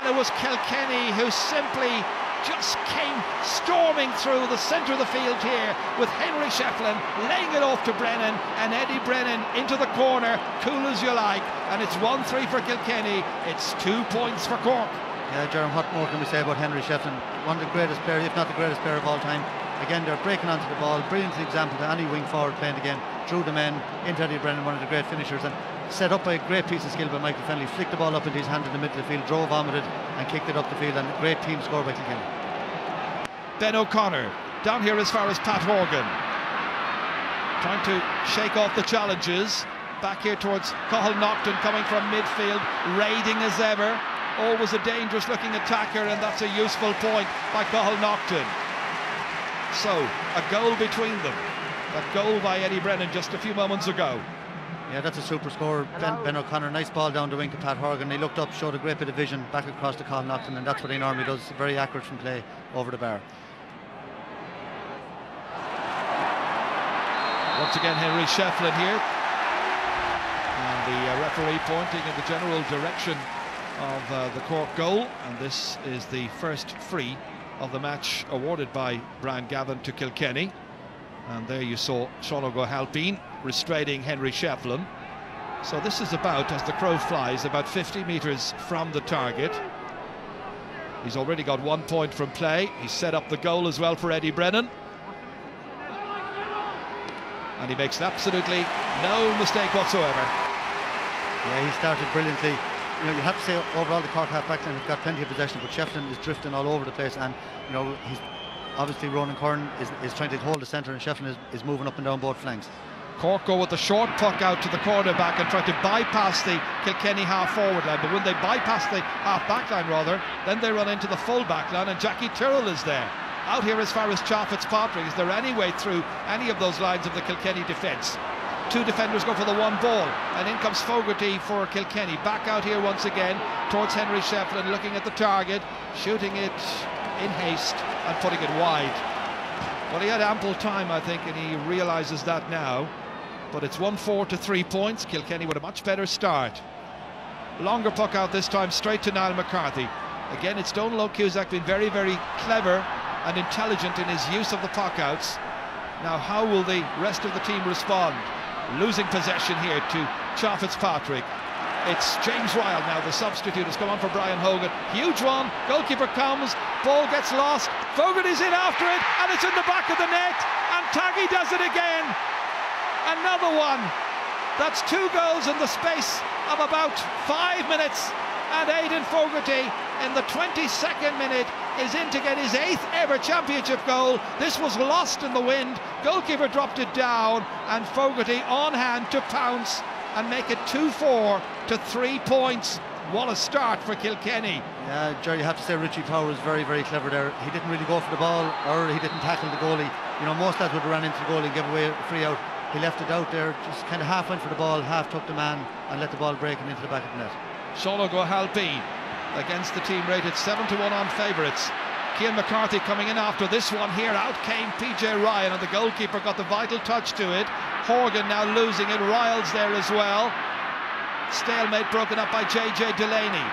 and it was Kilkenny who simply just came storming through the centre of the field here, with Henry Shefflin laying it off to Brennan, and Eddie Brennan into the corner, cool as you like, and it's 1-3 for Kilkenny. It's 2 points for Cork. Yeah, Jeremy, what more can we say about Henry Shefflin? One of the greatest players, if not the greatest player of all time. Again, they're breaking onto the ball, brilliant example to any wing forward playing again, drew the men into Eddie Brennan, one of the great finishers, and set up by a great piece of skill by Michael Fennelly, flicked the ball up into his hand in the middle of the field, drove, vomited and kicked it up the field, and a great team score by Kilkenny. Ben O'Connor down here as far as Pat Horgan, trying to shake off the challenges. Back here towards Cahill Naughton, coming from midfield, raiding as ever. Always a dangerous looking attacker, and that's a useful point by Cahill Naughton. So a goal between them. That goal by Eddie Brennan just a few moments ago. Yeah, that's a super score. Ben O'Connor, nice ball down the wing to Pat Horgan. He looked up, showed a great bit of vision back across to Cahill Naughton, and that's what he normally does. Very accurate from play over the bar. Once again, Henry Shefflin here, and the referee pointing in the general direction of the Cork goal, and this is the first free of the match awarded by Brian Gavin to Kilkenny. And there you saw Sean O'Halpine restraining Henry Shefflin. So this is about, as the crow flies, about 50 metres from the target. He's already got 1 point from play. He's set up the goal as well for Eddie Brennan, and he makes absolutely no mistake whatsoever. Yeah, he started brilliantly. You know, you have to say overall the Cork half-back line have got plenty of possession, but Shefflin is drifting all over the place, and you know, he's obviously Ronan Curran is trying to hold the centre, and Shefflin is moving up and down both flanks. Cork go with the short puck out to the cornerback and try to bypass the Kilkenny half-forward line, but when they bypass the half-back line rather, then they run into the full-back line, and Jackie Tyrrell is there. Out here as far as Cha Fitzpatrick, is there any way through any of those lines of the Kilkenny defence? Two defenders go for the one ball, and in comes Fogarty for Kilkenny. Back out here once again towards Henry Shefflin, looking at the target, shooting it in haste and putting it wide. Well, he had ample time, I think, and he realises that now. But it's 1-4 to 3 points. Kilkenny with a much better start. Longer puck out this time, straight to Niall McCarthy. Again, it's Donal Cusack been very, very clever and intelligent in his use of the puck outs. Now, how will the rest of the team respond? Losing possession here to Cha Fitzpatrick. It's James Ryle now, the substitute, has come on for Brian Hogan. Huge one, goalkeeper comes, ball gets lost, Fogarty's in after it, and it's in the back of the net, and Taggy does it again. Another one. That's 2 goals in the space of about 5 minutes, and Aidan Fogarty in the 22nd minute is in to get his 8th ever championship goal. This was lost in the wind, goalkeeper dropped it down, and Fogarty on hand to pounce and make it 2-4 to 3 points. What a start for Kilkenny. Yeah, Jerry, you have to say Richie Power was very, very clever there. He didn't really go for the ball, or he didn't tackle the goalie. You know, most lads would have ran into the goalie and give away a free out. He left it out there, just kind of half went for the ball, half took the man and let the ball break into the back of the net. Sean O'Halpine against the team rated 7-1 on favourites. Cian McCarthy coming in after this one here. Out came PJ Ryan, and the goalkeeper got the vital touch to it. Horgan now losing it. Ryle's there as well. Stalemate broken up by JJ Delaney.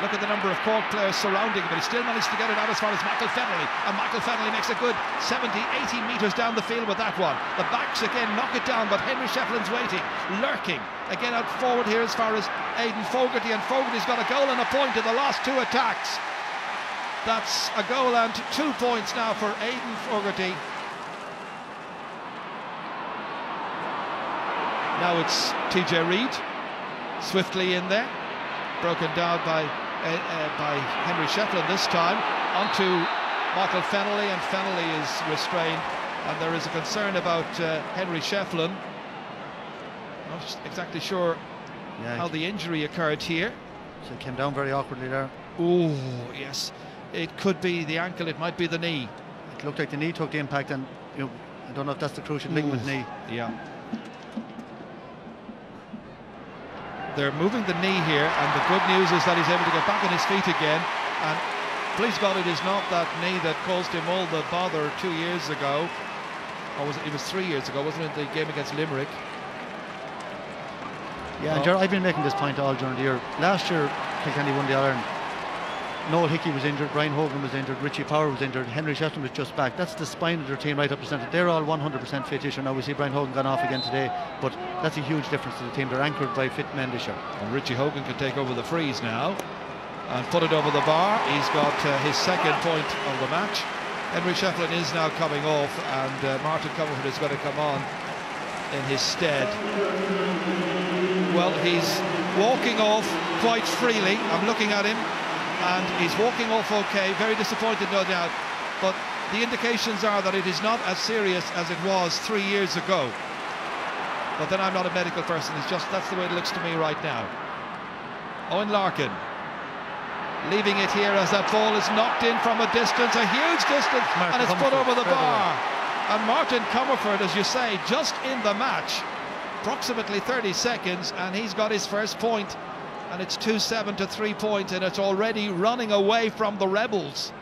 Look at the number of Cork players surrounding him, but he still managed to get it out as far as Michael Fennelly, and Michael Fennelly makes a good 70-80 metres down the field with that one. The backs again knock it down, but Henry Shefflin's waiting, lurking again out forward here as far as Aidan Fogarty, and Fogarty's got a goal and a point in the last 2 attacks. That's a goal and 2 points now for Aidan Fogarty. Now it's TJ Reid swiftly in there, broken down by Henry Shefflin this time, onto Michael Fennelly, and Fennelly is restrained, and there is a concern about Henry Shefflin. Not exactly sure how the injury occurred here. So it came down very awkwardly there. Oh yes, it could be the ankle, it might be the knee. It looked like the knee took the impact, and you know, I don't know if that's the cruciate ligament knee. Yeah. They're moving the knee here, and the good news is that he's able to get back on his feet again, and please God, it is not that knee that caused him all the bother 2 years ago, or it was 3 years ago, wasn't it, the game against Limerick? Yeah, and I've been making this point all during the year. Last year Kilkenny won the All-Ireland. Noel Hickey was injured, Brian Hogan was injured, Richie Power was injured, Henry Shefton was just back. That's the spine of their team right up to centre. They're all 100% fit this year. Now we see Brian Hogan gone off again today, but that's a huge difference to the team. They're anchored by fit men this year. And Richie Hogan can take over the frees now and put it over the bar. He's got his second point of the match. Henry Shefflin is now coming off, and Martin Comerford is going to come on in his stead. Well, he's walking off quite freely. I'm looking at him, and he's walking off okay. Very disappointed, no doubt, but the indications are that it is not as serious as it was 3 years ago. But then I'm not a medical person. It's just that's the way it looks to me right now. Owen Larkin leaving it here as that ball is knocked in from a distance, a huge distance, and it's put over the bar. And Martin Comerford, as you say, just in the match, approximately 30 seconds, and he's got his first point, and it's 2-7 to 3 points, and it's already running away from the Rebels.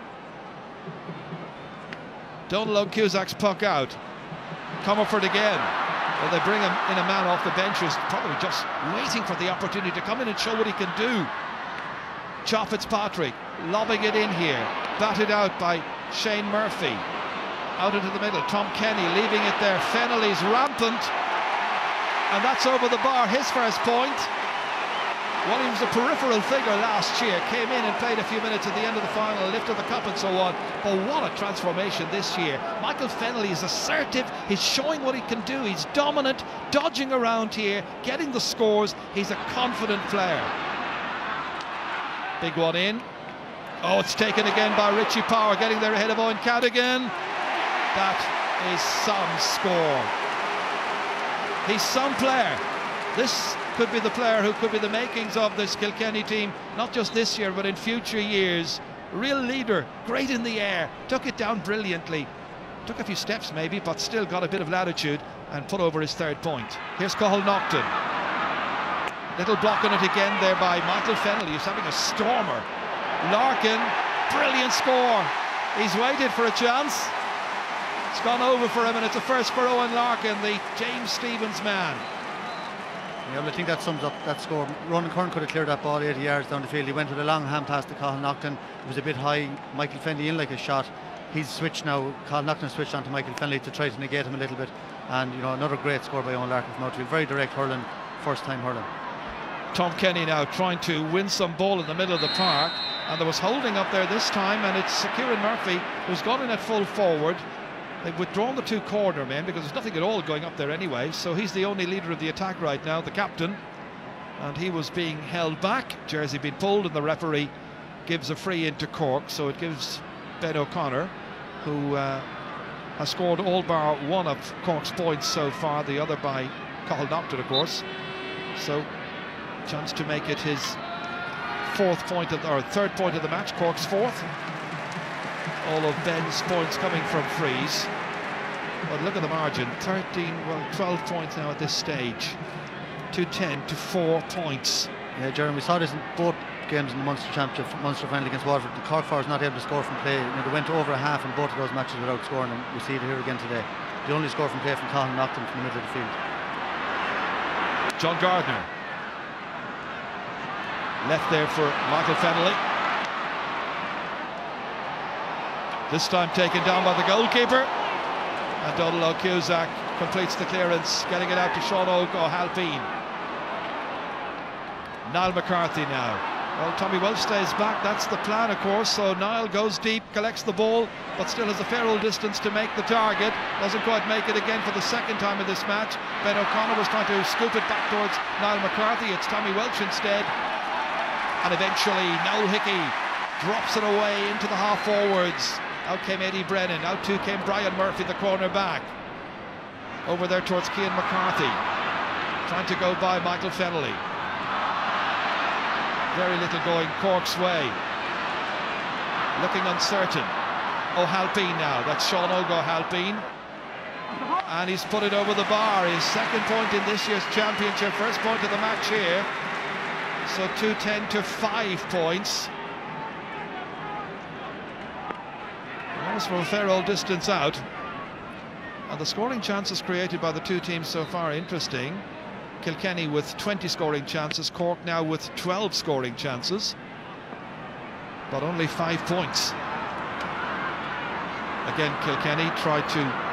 Donald O'Cusack's puck out. Comerford again. Well, they bring him in a man off the bench who's probably just waiting for the opportunity to come in and show what he can do. Chow Fitzpatrick lobbing it in here, batted out by Shane Murphy. Out into the middle, Tom Kenny leaving it there. Fennelly's rampant, and that's over the bar, his first point. Well, he was a peripheral figure last year, came in and played a few minutes at the end of the final, lifted the cup and so on, but what a transformation this year. Michael Fennelly is assertive, he's showing what he can do, he's dominant, dodging around here, getting the scores, he's a confident player. Big one in. Oh, it's taken again by Richie Power, getting there ahead of Owen Cadogan. That is some score. He's some player. This could be the player who could be the makings of this Kilkenny team, not just this year, but in future years. Real leader, great in the air, took it down brilliantly. Took a few steps maybe, but still got a bit of latitude and put over his third point. Here's Cahill Nocton. Little block on it again there by Michael Fennelly, who's having a stormer. Larkin, brilliant score. He's waited for a chance. It's gone over for him, and it's a first for Owen Larkin, the James Stephens man. Yeah, well, I think that sums up that score. Ronan Curran could have cleared that ball 80 yards down the field. He went with a long hand pass to Cahill Nocton. It was a bit high. Michael Fennelly in like a shot. He's switched now. Cahill Nocton switched on to Michael Fennelly to try to negate him a little bit. And, you know, another great score by Owen Larkin from outfield. Very direct hurling, first time hurling. Tom Kenny now trying to win some ball in the middle of the park, and there was holding up there this time, and it's Kieran Murphy who's gone in at full forward. They've withdrawn the two corner men because there's nothing at all going up there anyway, so he's the only leader of the attack right now, the captain, and he was being held back. Jersey being pulled, and the referee gives a free into Cork, so it gives Ben O'Connor, who has scored all bar one of Cork's points so far, the other by Cahill Nocton, of course, so chance to make it his third point of the match, Cork's fourth. All of Ben's points coming from frees. But look at the margin, 12 points now at this stage. 2-10 to 4 points. Yeah, Jeremy, we saw this in both games in the Munster Championship, Munster final against Waterford. The Cork forwards not able to score from play. You know, they went over a half in both of those matches without scoring, and we see it here again today. The only score from play from Cahill Nocton from the middle of the field. John Gardner. Left there for Michael Fennelly. This time taken down by the goalkeeper. And Donald O'Cusack completes the clearance, getting it out to Sean O'Halpine. Niall McCarthy now. Well, Tommy Welch stays back, that's the plan, of course. So Niall goes deep, collects the ball, but still has a fair old distance to make the target. Doesn't quite make it again for the second time in this match. Ben O'Connor was trying to scoop it back towards Niall McCarthy. It's Tommy Welch instead. And eventually Noel Hickey drops it away into the half forwards. Out came Eddie Brennan, out too came Brian Murphy, the corner back. Over there towards Cian McCarthy, trying to go by Michael Fennelly. Very little going Cork's way. Looking uncertain. O'Halpine now, that's Sean O'Halpine. And he's put it over the bar, his second point in this year's championship, first point of the match here. So 2-10 to 5 points. Almost from a fair old distance out. And the scoring chances created by the two teams so far are interesting. Kilkenny with 20 scoring chances, Cork now with 12 scoring chances. but only 5 points. Again, Kilkenny tried to